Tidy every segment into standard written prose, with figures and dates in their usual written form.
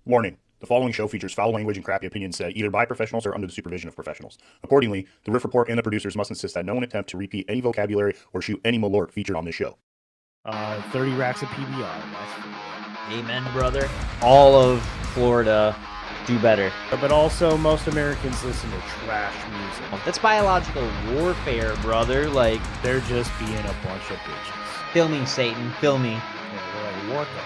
Warning: the following show features foul language and crappy opinions said either by professionals or under the supervision of professionals. Accordingly, the Riff Report and the producers must insist that no one attempt to repeat any vocabulary or shoot any malort featured on this show. 30 racks of PBR. That's for you. Amen, brother. All of Florida, do better. But also, most Americans listen to trash music. That's biological warfare, brother. Like, They're just being a bunch of bitches. fill me, Satan. Fill me. Yeah, they're like, what the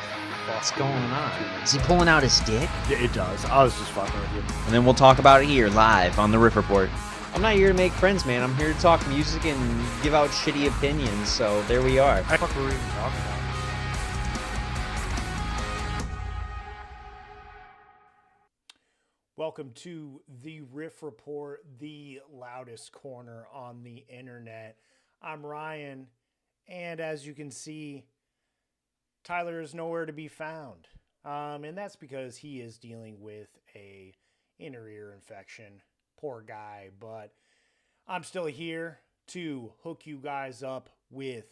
What's fuck going on? Is he pulling out his dick? Yeah, it does. I was just fucking with you. And then we'll talk about it here, live, on the Riff Report. I'm not here to make friends, man. I'm here to talk music and give out shitty opinions, so there we are. What the fuck were we even talking about? Welcome to the Riff Report, the loudest corner on the internet. I'm Ryan, and as you can see, Tyler is nowhere to be found. And that's because he is dealing with a inner ear infection. Poor guy, but I'm still here to hook you guys up with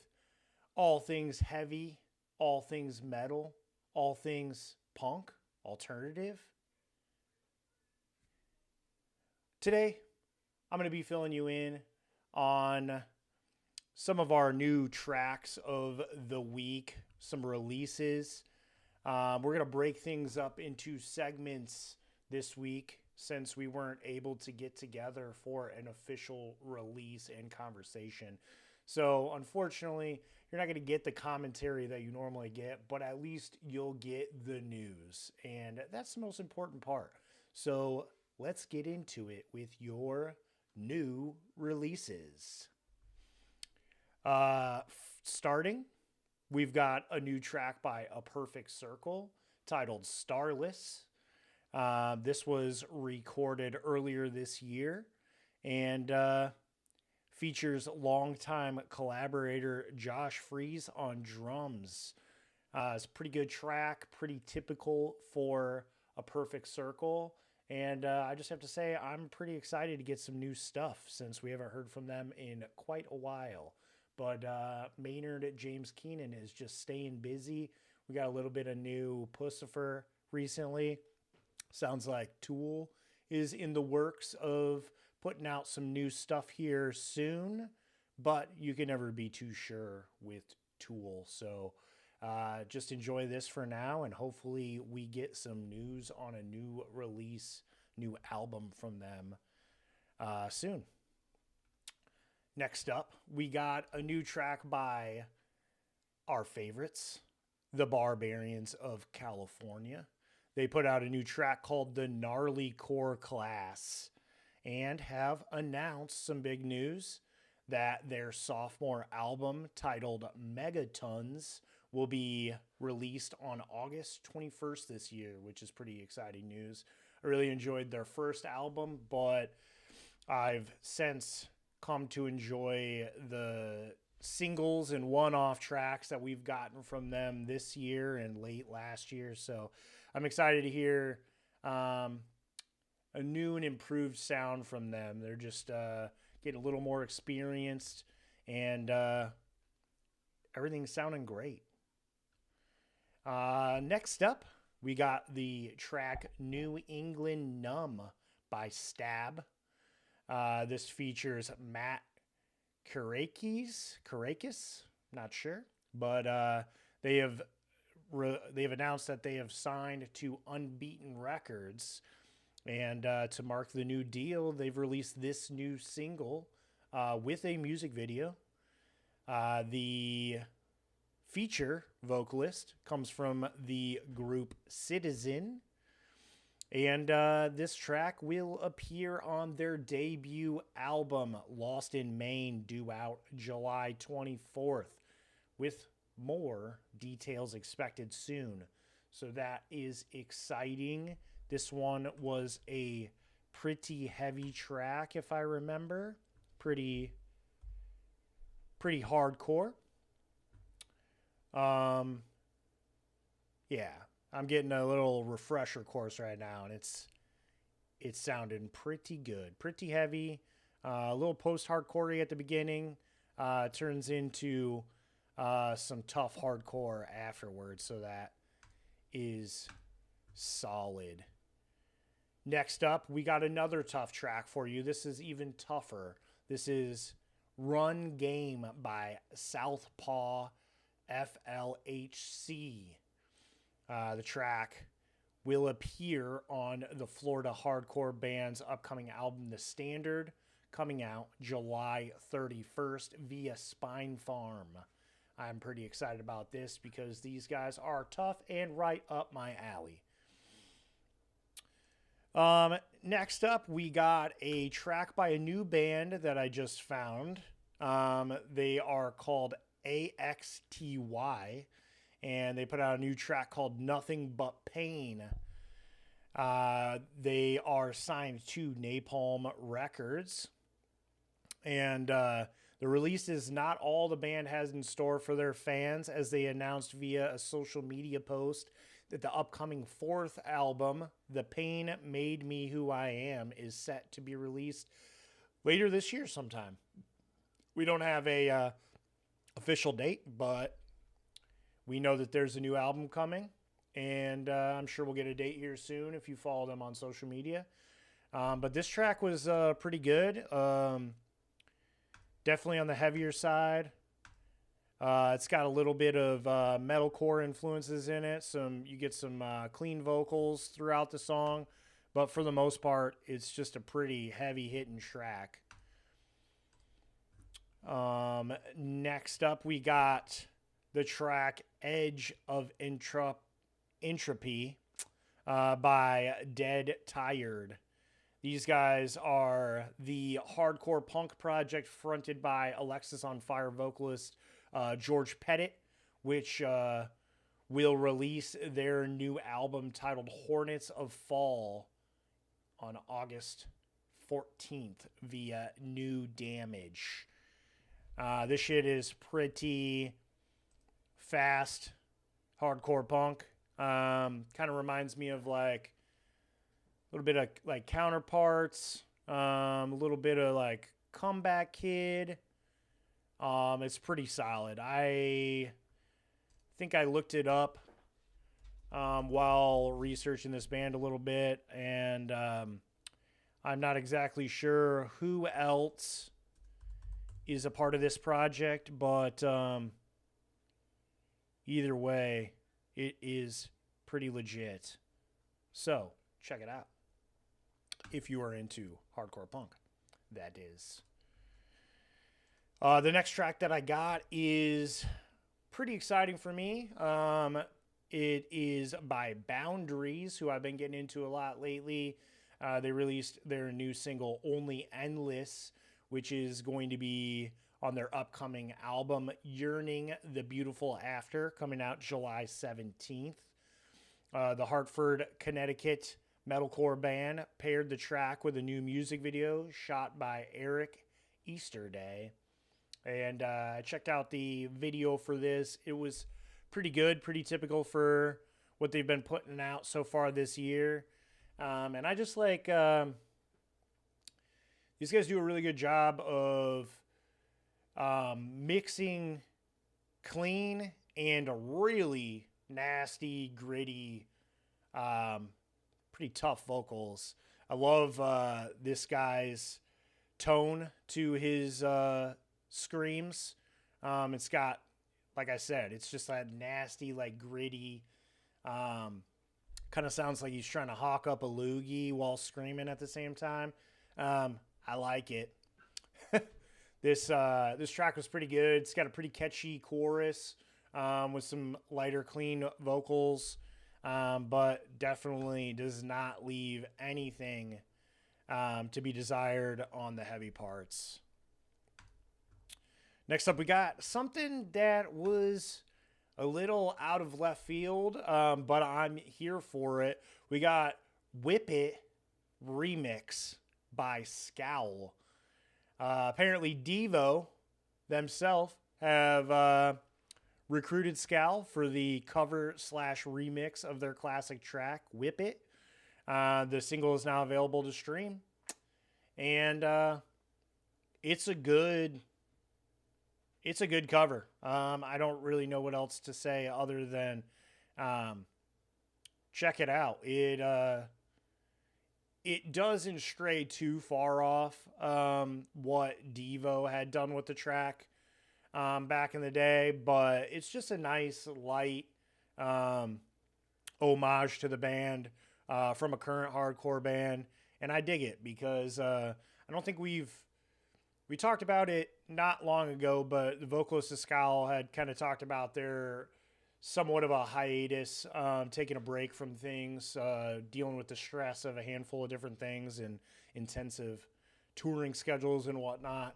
all things heavy, all things metal, all things punk, alternative. Today, I'm going to be filling you in on some of our new tracks of the week, some releases. We're going to break things up into segments this week since we weren't able to get together for an official release and conversation. So, unfortunately, you're not going to get the commentary that you normally get, but at least you'll get the news. And that's the most important part. So, let's get into it with your new releases. Starting, we've got a new track by A Perfect Circle titled Starless. This was recorded earlier this year and features longtime collaborator Josh Freese on drums. It's a pretty good track, pretty typical for A Perfect Circle. And I just have to say, I'm pretty excited to get some new stuff since we haven't heard from them in quite a while. But Maynard James Keenan is just staying busy. We got a little bit of new Pussifer recently. Sounds like Tool is in the works of putting out some new stuff here soon. But you can never be too sure with Tool. So just enjoy this for now, and hopefully we get some news on a new release, new album from them soon. Next up, we got a new track by our favorites, the Barbarians of California. They put out a new track called The Gnarly Core Class and have announced some big news that their sophomore album titled Megatons will be released on August 21st this year, which is pretty exciting news. I really enjoyed their first album, but I've since come to enjoy the singles and one-off tracks that we've gotten from them this year and late last year. So I'm excited to hear a new and improved sound from them. They're just getting a little more experienced, and everything's sounding great. Next up, we got the track New England Numb by Stab. This features Matt Karakis, not sure, but they've announced that they have signed to Unbeaten Records, and to mark the new deal, they've released this new single with a music video. The feature vocalist comes from the group Citizen, and this track will appear on their debut album, Lost in Maine, due out July 24th, with more details expected soon. So that is exciting. This one was a pretty heavy track, if I remember. Pretty hardcore. Yeah, I'm getting a little refresher course right now, and it's sounding pretty good, pretty heavy, a little post-hardcore at the beginning, turns into some tough hardcore afterwards, so that is solid. Next up, we got another tough track for you. This is even tougher. This is Run Game by Southpaw FLHC. The track will appear on the Florida hardcore band's upcoming album, The Standard, coming out July 31st via Spine Farm. I'm pretty excited about this because these guys are tough and right up my alley. Next up, we got a track by a new band that I just found. They are called AXTY, and they put out a new track called Nothing But Pain. They are signed to Napalm Records, and the release is not all the band has in store for their fans, as they announced via a social media post that the upcoming fourth album, The Pain Made Me Who I Am, is set to be released later this year sometime. We don't have a official date, but we know that there's a new album coming, and I'm sure we'll get a date here soon if you follow them on social media. But this track was pretty good. Definitely on the heavier side. It's got a little bit of metalcore influences in it. You get some clean vocals throughout the song, but for the most part, it's just a pretty heavy hitting track. Next up, we got the track Edge of Entropy by Dead Tired. These guys are the hardcore punk project fronted by Alexis on Fire vocalist George Pettit, which will release their new album titled Hornets of Fall on August 14th via New Damage. This shit is pretty fast, hardcore punk. Kind of reminds me of like a little bit of like Counterparts, a little bit of like Comeback Kid. It's pretty solid. I think I looked it up while researching this band a little bit, and I'm not exactly sure who else is a part of this project, but either way, it is pretty legit. So, check it out. If you are into hardcore punk, that is. The next track that I got is pretty exciting for me. It is by Boundaries, who I've been getting into a lot lately. They released their new single, Only Endless, which is going to be on their upcoming album, Yearning the Beautiful After, coming out July 17th. The Hartford, Connecticut metalcore band paired the track with a new music video shot by Eric Easterday. And I checked out the video for this. It was pretty good, pretty typical for what they've been putting out so far this year. And I just like... these guys do a really good job of mixing clean and really nasty, gritty, pretty tough vocals. I love this guy's tone to his screams. It's got, like I said, it's just that nasty, like gritty, kind of sounds like he's trying to hawk up a loogie while screaming at the same time. I like it. This track was pretty good. It's got a pretty catchy chorus with some lighter, clean vocals, but definitely does not leave anything to be desired on the heavy parts. Next up, we got something that was a little out of left field, but I'm here for it. We got Whip It Remix by Scowl. Apparently Devo themselves have recruited Scowl for the cover/remix of their classic track, Whip It. The single is now available to stream. And it's a good cover. I don't really know what else to say other than check it out. It doesn't stray too far off what Devo had done with the track back in the day, but it's just a nice light homage to the band from a current hardcore band, and I dig it because I don't think we talked about it not long ago, but the vocalist of Scowl had kind of talked about their somewhat of a hiatus, taking a break from things, dealing with the stress of a handful of different things and intensive touring schedules and whatnot.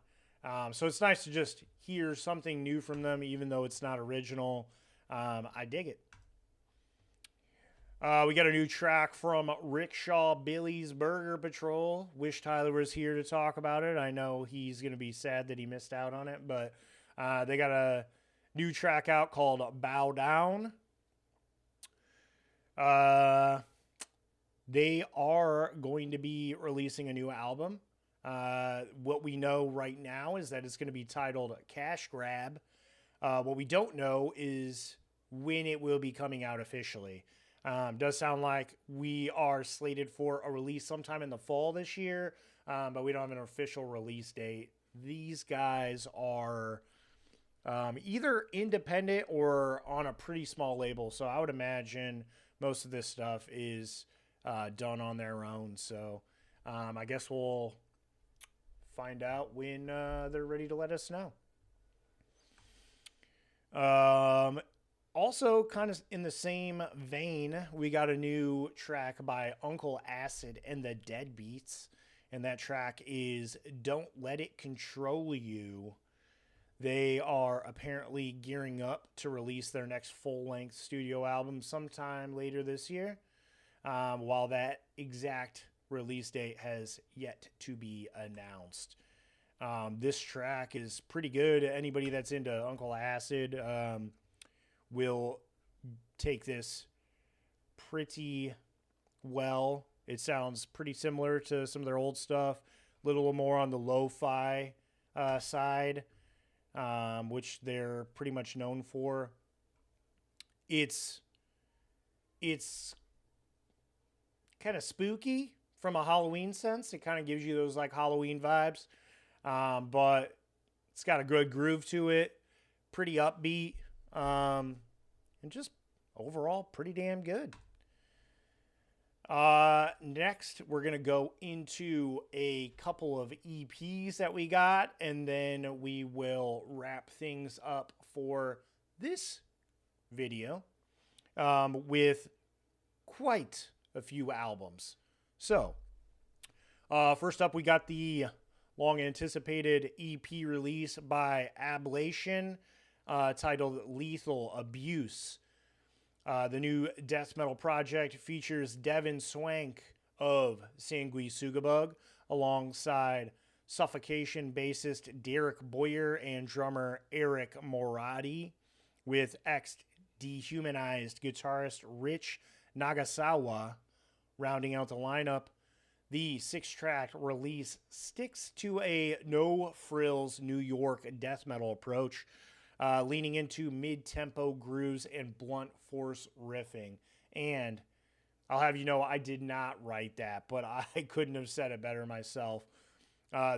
So it's nice to just hear something new from them, even though it's not original. I dig it. We got a new track from Rickshaw Billy's Burger Patrol. Wish Tyler was here to talk about it. I know he's going to be sad that he missed out on it, but they got a new track out called Bow Down. They are going to be releasing a new album. What we know right now is that it's going to be titled Cash Grab. What we don't know is when it will be coming out officially. Does sound like we are slated for a release sometime in the fall this year, but we don't have an official release date. These guys are either independent or on a pretty small label, so I would imagine most of this stuff is done on their own. So I guess we'll find out when they're ready to let us know. Also, kind of in the same vein, we got a new track by Uncle Acid and the Deadbeats, and that track is Don't Let It Control You. They are apparently gearing up to release their next full-length studio album sometime later this year, while that exact release date has yet to be announced. This track is pretty good. Anybody that's into Uncle Acid will take this pretty well. It sounds pretty similar to some of their old stuff, a little more on the lo-fi side, which they're pretty much known for. It's kind of spooky from a Halloween sense. It kind of gives you those like Halloween vibes, but it's got a good groove to it, pretty upbeat. And just overall pretty damn good. Next, we're going to go into a couple of EPs that we got, and then we will wrap things up for this video with quite a few albums. So, first up, we got the long-anticipated EP release by Ablation, titled Lethal Abuse. The new death metal project features Devin Swank of Sanguisugabug alongside Suffocation bassist Derek Boyer and drummer Eric Moradi, with ex-Dehumanized guitarist Rich Nagasawa rounding out the lineup. The 6-track release sticks to a no-frills New York death metal approach, leaning into mid-tempo grooves and blunt force riffing. And I'll have you know, I did not write that, but I couldn't have said it better myself.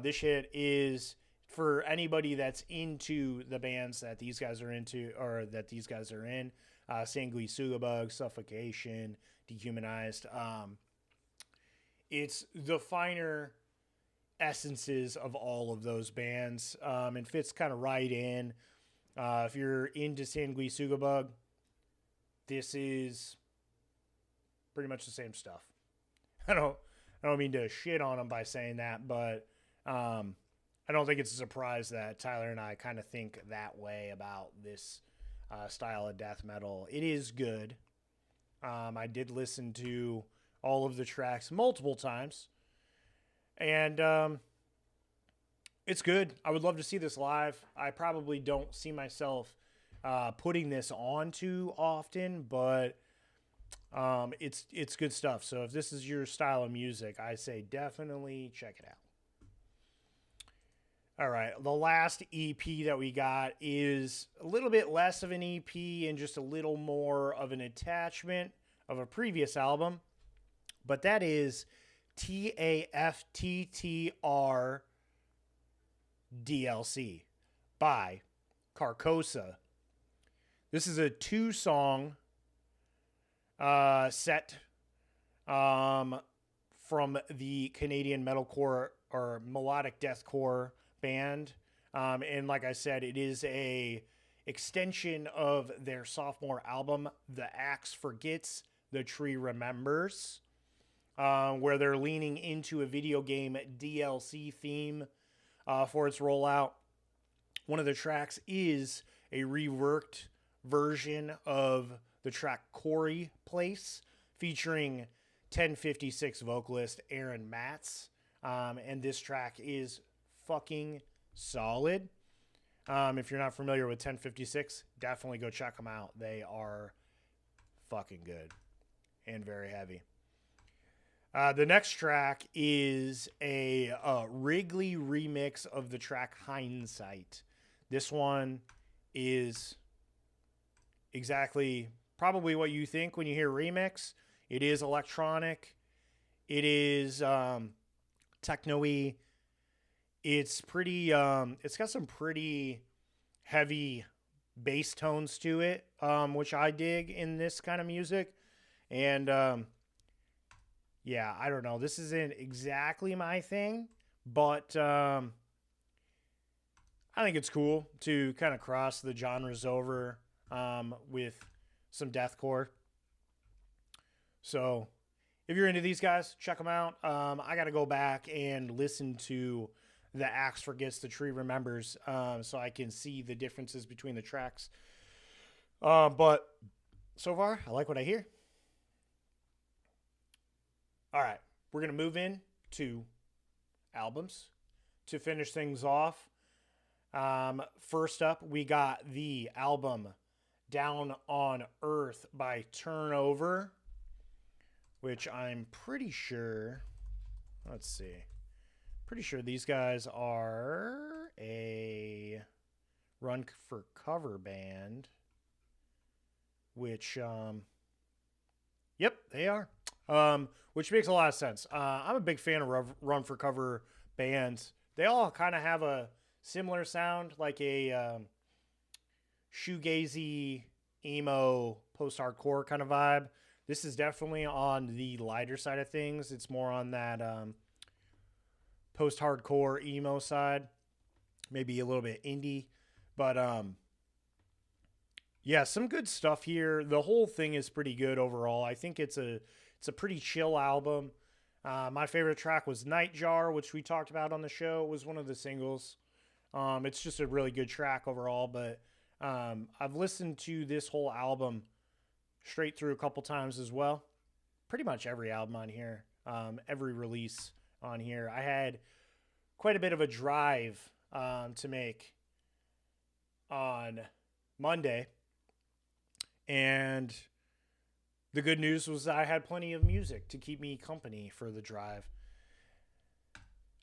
This shit is, for anybody that's into the bands that these guys are into, or that these guys are in, Sanguisugabug, Suffocation, Dehumanized, it's the finer essences of all of those bands, and fits kind of right in. If you're into Sanguisugabug, this is pretty much the same stuff. I don't mean to shit on them by saying that, but I don't think it's a surprise that Tyler and I kind of think that way about this style of death metal. It is good. I did listen to all of the tracks multiple times, and it's good. I would love to see this live. I probably don't see myself putting this on too often, but it's good stuff. So if this is your style of music, I say definitely check it out. All right, the last EP that we got is a little bit less of an EP and just a little more of an attachment of a previous album, but that is TAFTTR DLC by Carcosa. This is a 2-song set from the Canadian metalcore or melodic deathcore band. And like I said, it is a extension of their sophomore album, The Axe Forgets, The Tree Remembers, where they're leaning into a video game DLC theme for its rollout. One of the tracks is a reworked version of the track Corey Place, featuring 1056 vocalist Aaron Matz. And this track is fucking solid. If you're not familiar with 1056, definitely go check them out. They are fucking good and very heavy. The next track is a Wrigley remix of the track Hindsight. This one is exactly probably what you think when you hear remix. It is electronic. It is techno-y. It's pretty, it's got some pretty heavy bass tones to it, which I dig in this kind of music. And, yeah, I don't know. This isn't exactly my thing, but I think it's cool to kind of cross the genres over with some deathcore. So if you're into these guys, check them out. I got to go back and listen to The Axe Forgets, The Tree Remembers, so I can see the differences between the tracks. But so far, I like what I hear. All right, we're going to move in to albums to finish things off. First up, we got the album Down on Earth by Turnover, which I'm pretty sure, let's see, pretty sure these guys are a Run for Cover band, which, yep, they are. Which makes a lot of sense. I'm a big fan of Run for Cover bands. They all kind of have a similar sound, like a shoegazy, emo, post-hardcore kind of vibe. This is definitely on the lighter side of things. It's more on that post-hardcore emo side, maybe a little bit indie, but yeah, some good stuff here. The whole thing is pretty good overall. I think it's a pretty chill album. My favorite track was Nightjar, which we talked about on the show. It was one of the singles. It's just a really good track overall, but I've listened to this whole album straight through a couple times as well. Pretty much every album on here, every release on here. I had quite a bit of a drive to make on Monday, and the good news was I had plenty of music to keep me company for the drive.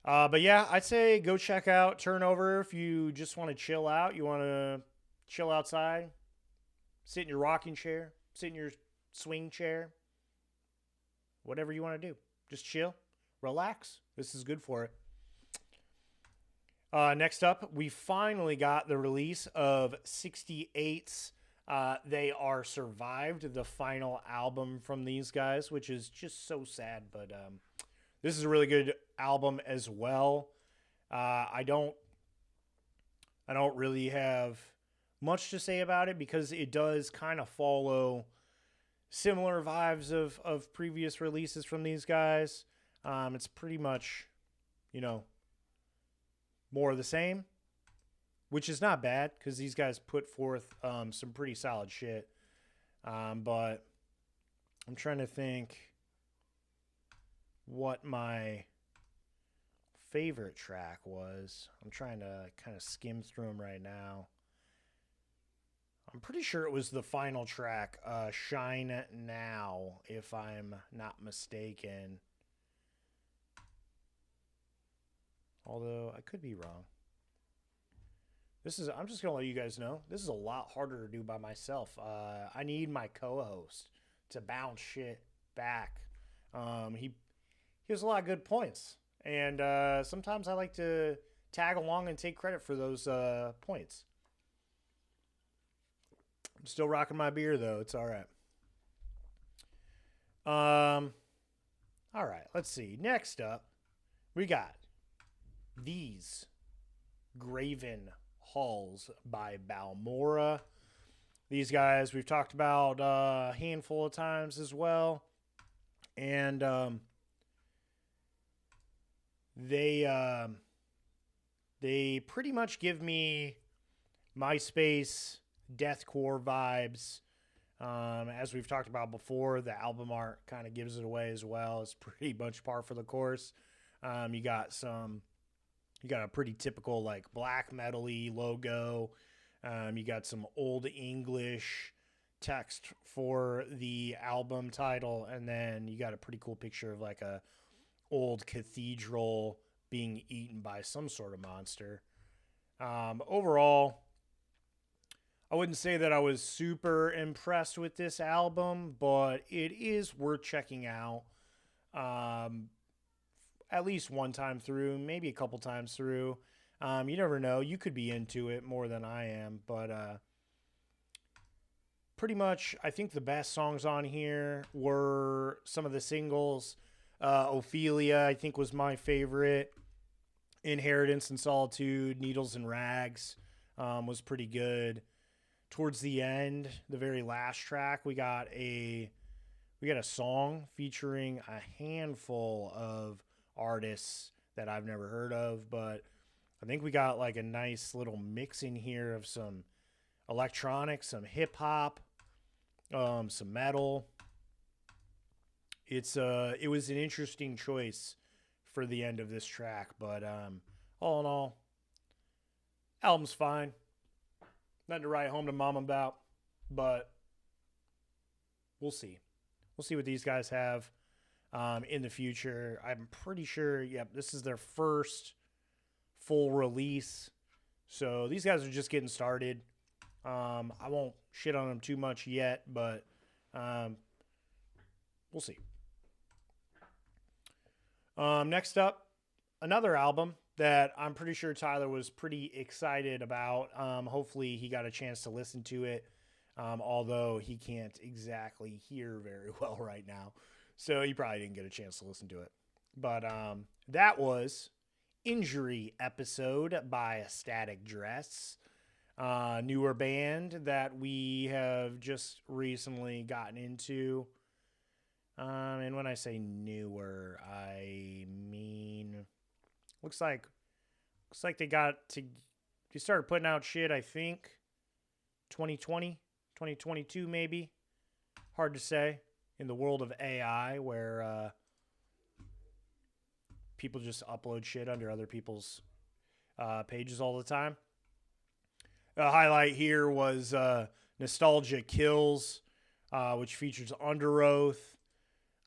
But yeah, I'd say go check out Turnover if you just want to chill out. You want to chill outside, sit in your rocking chair, sit in your swing chair, whatever you want to do. Just chill, relax. This is good for it. Next up, we finally got the release of 68's They Are Survived, the final album from these guys, which is just so sad, but this is a really good album as well. I don't really have much to say about it because it does kind of follow similar vibes of previous releases from these guys. It's pretty much, more of the same, which is not bad because these guys put forth some pretty solid shit. But I'm trying to think what my favorite track was. I'm trying to kind of skim through them right now. I'm pretty sure it was the final track, Shine Now, if I'm not mistaken. Although I could be wrong. I'm just going to let you guys know, this is a lot harder to do by myself. I need my co-host to bounce shit back. He has a lot of good points, and sometimes I like to tag along and take credit for those points. I'm still rocking my beer though. It's all right. All right. Let's see. Next up, we got These Graven Halls by Balmora. These guys we've talked about a handful of times as well, and they pretty much give me MySpace deathcore vibes. As we've talked about before, the album art kind of gives it away as well. It's pretty much par for the course. You got a pretty typical like black metal-y logo. You got some old English text for the album title, and then you got a pretty cool picture of like a old cathedral being eaten by some sort of monster. Overall, I wouldn't say that I was super impressed with this album, but it is worth checking out. At least one time through, maybe a couple times through. You never know. You could be into it more than I am, but pretty much I think the best songs on here were some of the singles. Ophelia, I think, was my favorite. Inheritance and Solitude, Needles and Rags was pretty good. Towards the end, the very last track, we got a song featuring a handful of artists that I've never heard of, but I think we got like a nice little mix in here of some electronic, some hip hop, some metal. It was an interesting choice for the end of this track, but all in all, album's fine. Nothing to write home to mom about, but we'll see. We'll see what these guys have in the future. I'm pretty sure, this is their first full release. So these guys are just getting started. I won't shit on them too much yet, but we'll see. Next up, another album that I'm pretty sure Tyler was pretty excited about. Hopefully he got a chance to listen to it, although he can't exactly hear very well right now. So he probably didn't get a chance to listen to it. But that was Injury Episode by Static Dress, newer band that we have just recently gotten into. And when I say newer, I mean, looks like they started putting out shit, I think 2020, 2022 maybe. Hard to say in the world of AI, where people just upload shit under other people's pages all the time. A highlight here was Nostalgia Kills, which features Under Oath.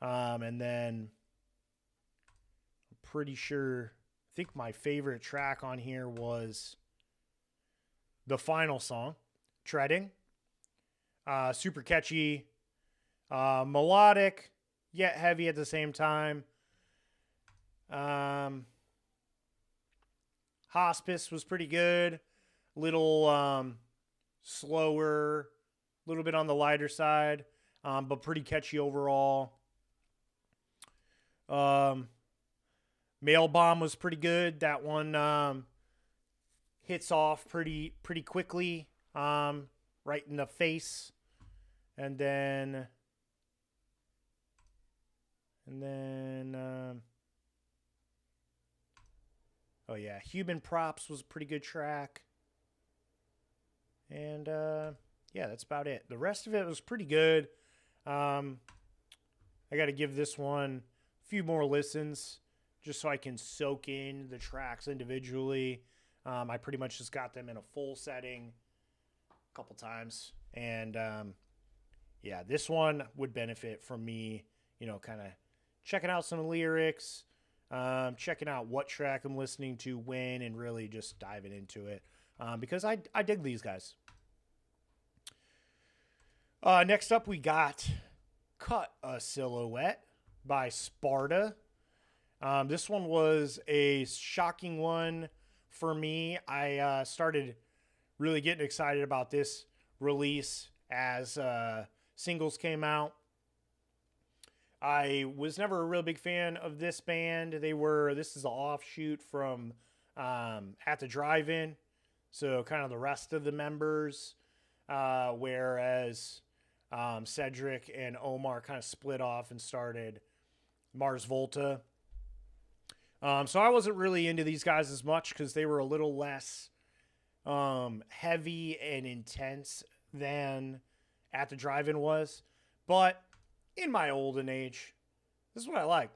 And then I'm pretty sure, I think my favorite track on here was the final song, Treading. Super catchy, melodic, yet heavy at the same time. Hospice was pretty good. Little slower, a little bit on the lighter side, but pretty catchy overall. Mail Bomb was pretty good. That one hits off pretty quickly, right in the face. And then oh yeah, Human Props was a pretty good track. And yeah, that's about it. The rest of it was pretty good. I got to give this one a few more listens just so I can soak in the tracks individually. I pretty much just got them in a full setting a couple times. And yeah, this one would benefit from me, kind of checking out some lyrics, checking out what track I'm listening to when, and really just diving into it. Because I dig these guys. Next up, we got Cut a Silhouette by Sparta. This one was a shocking one for me. I started really getting excited about this release as singles came out. I was never a real big fan of this band. This is an offshoot from At the Drive-In, so kind of the rest of the members, whereas Cedric and Omar kind of split off and started Mars Volta. So I wasn't really into these guys as much because they were a little less heavy and intense than At the Drive-In was. But in my olden age, this is what I like.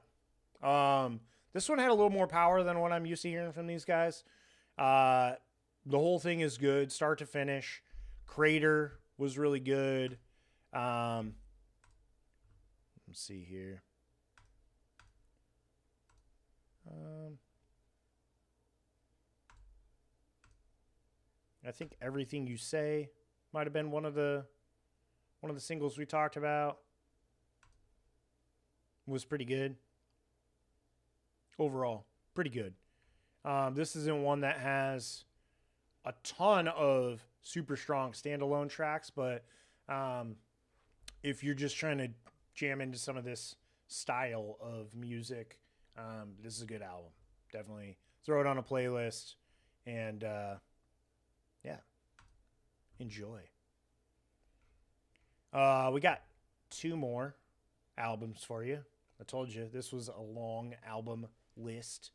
This one had a little more power than what I'm used to hearing from these guys. The whole thing is good, start to finish. Crater was really good. Let's see here. I think Everything You Say might have been one of the singles we talked about. Was pretty good. Overall, pretty good. This isn't one that has a ton of super strong standalone tracks, but if you're just trying to jam into some of this style of music, this is a good album. Definitely throw it on a playlist and yeah, enjoy. We got 2 more albums for you. I told you this was a long album list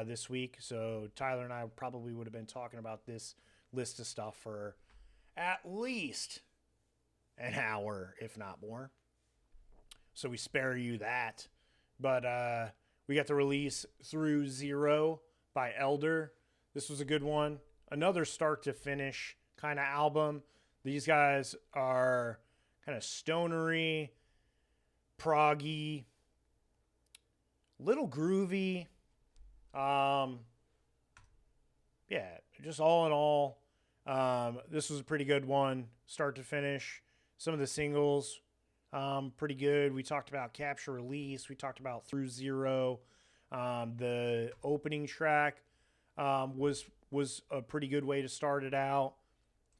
this week, so Tyler and I probably would have been talking about this list of stuff for at least an hour, if not more. So we spare you that. But we got the release Through Zero by Elder. This was a good one. Another start to finish kind of album. These guys are kind of stonery, proggy, little groovy. Yeah, just all in all, this was a pretty good one, start to finish. Some of the singles, pretty good. We talked about Capture Release. We talked about Through Zero. The opening track was a pretty good way to start it out.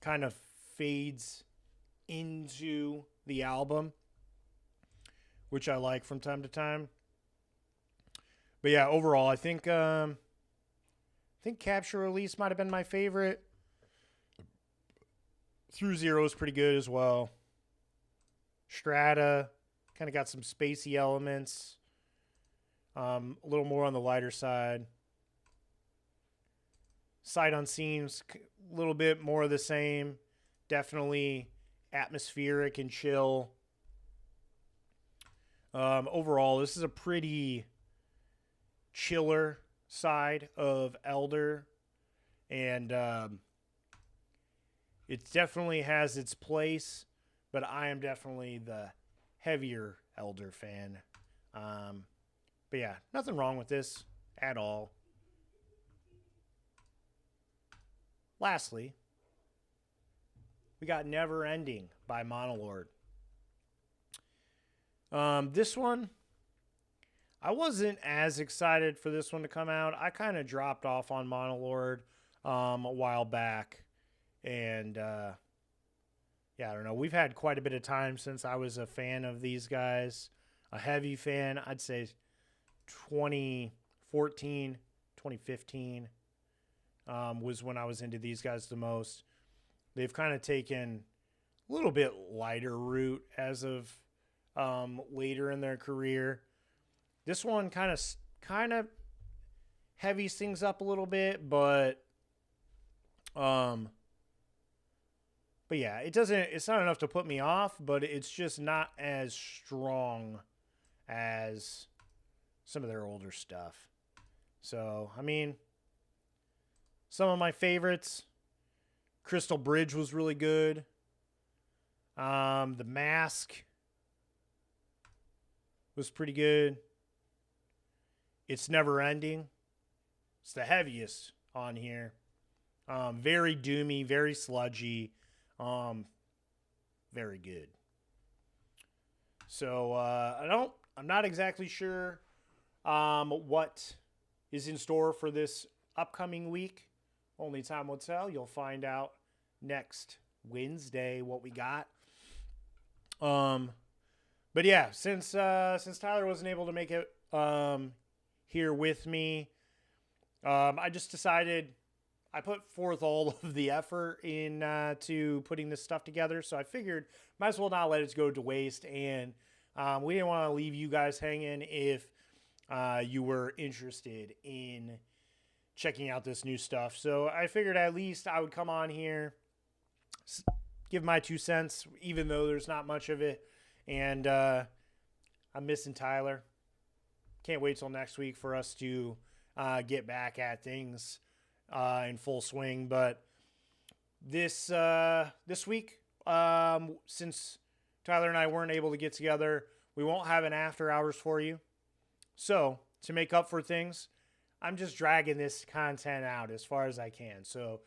Kind of fades into the album, which I like from time to time. But yeah, overall, I think Capture Release might have been my favorite. Through Zero is pretty good as well. Strata kind of got some spacey elements. A little more on the lighter side. Sight Unseen's a little bit more of the same. Definitely atmospheric and chill. Overall, this is a pretty chiller side of Elder. And it definitely has its place, but I am definitely the heavier Elder fan. But yeah, nothing wrong with this at all. Lastly, we got Never Ending by Monolord. This one, I wasn't as excited for this one to come out. I kind of dropped off on Monolord a while back. And yeah, I don't know. We've had quite a bit of time since I was a fan of these guys. A heavy fan, I'd say 2014, 2015 was when I was into these guys the most. They've kind of taken a little bit lighter route as of later in their career. This one kind of heavies things up a little bit, but yeah, it's not enough to put me off, but it's just not as strong as some of their older stuff. So, I mean, some of my favorites, Crystal Bridge was really good. The Mask was pretty good. It's Never Ending. It's the heaviest on here. Very doomy, very sludgy. Very good. So I'm not exactly sure what is in store for this upcoming week. Only time will tell. You'll find out next Wednesday what we got. But yeah, since Tyler wasn't able to make it here with me, I just decided I put forth all of the effort in to putting this stuff together. So I figured might as well not let it go to waste. And we didn't want to leave you guys hanging if you were interested in checking out this new stuff. So I figured at least I would come on here, give my 2 cents, even though there's not much of it. And I'm missing Tyler. Can't wait till next week for us to get back at things in full swing. But this week, since Tyler and I weren't able to get together, we won't have an after hours for you. So to make up for things, I'm just dragging this content out as far as I can. So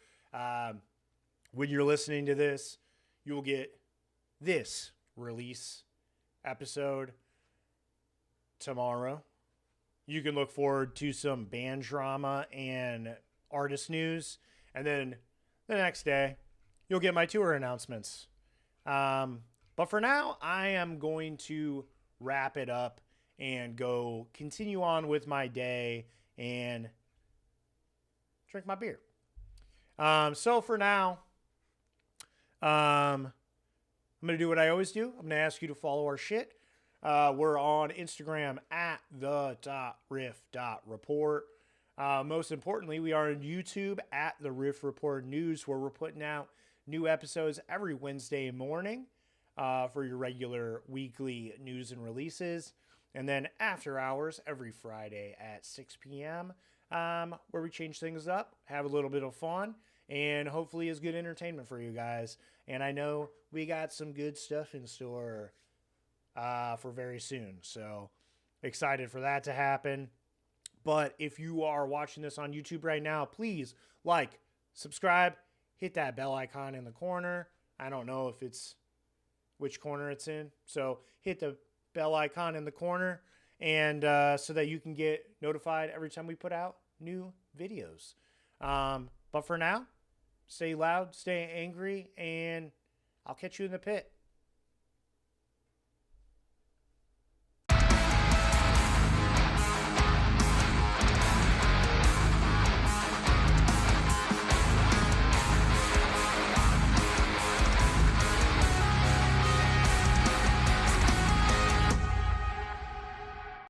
when you're listening to this, you will get this release episode tomorrow. You can look forward to some band drama and artist news. And then the next day, you'll get my tour announcements. But for now, I am going to wrap it up and go continue on with my day and drink my beer. So for now, I'm going to do what I always do. I'm going to ask you to follow our shit. We're on Instagram at the.riff.report. Most importantly, we are on YouTube at the Riff Report News, where we're putting out new episodes every Wednesday morning for your regular weekly news and releases. And then after hours every Friday at 6 p.m., where we change things up, have a little bit of fun, and hopefully is good entertainment for you guys. And I know we got some good stuff in store for very soon. So excited for that to happen. But if you are watching this on YouTube right now, please like, subscribe, hit that bell icon in the corner. I don't know if it's which corner it's in. So hit the bell icon in the corner, and so that you can get notified every time we put out new videos. But for now, stay loud, stay angry, and I'll catch you in the pit.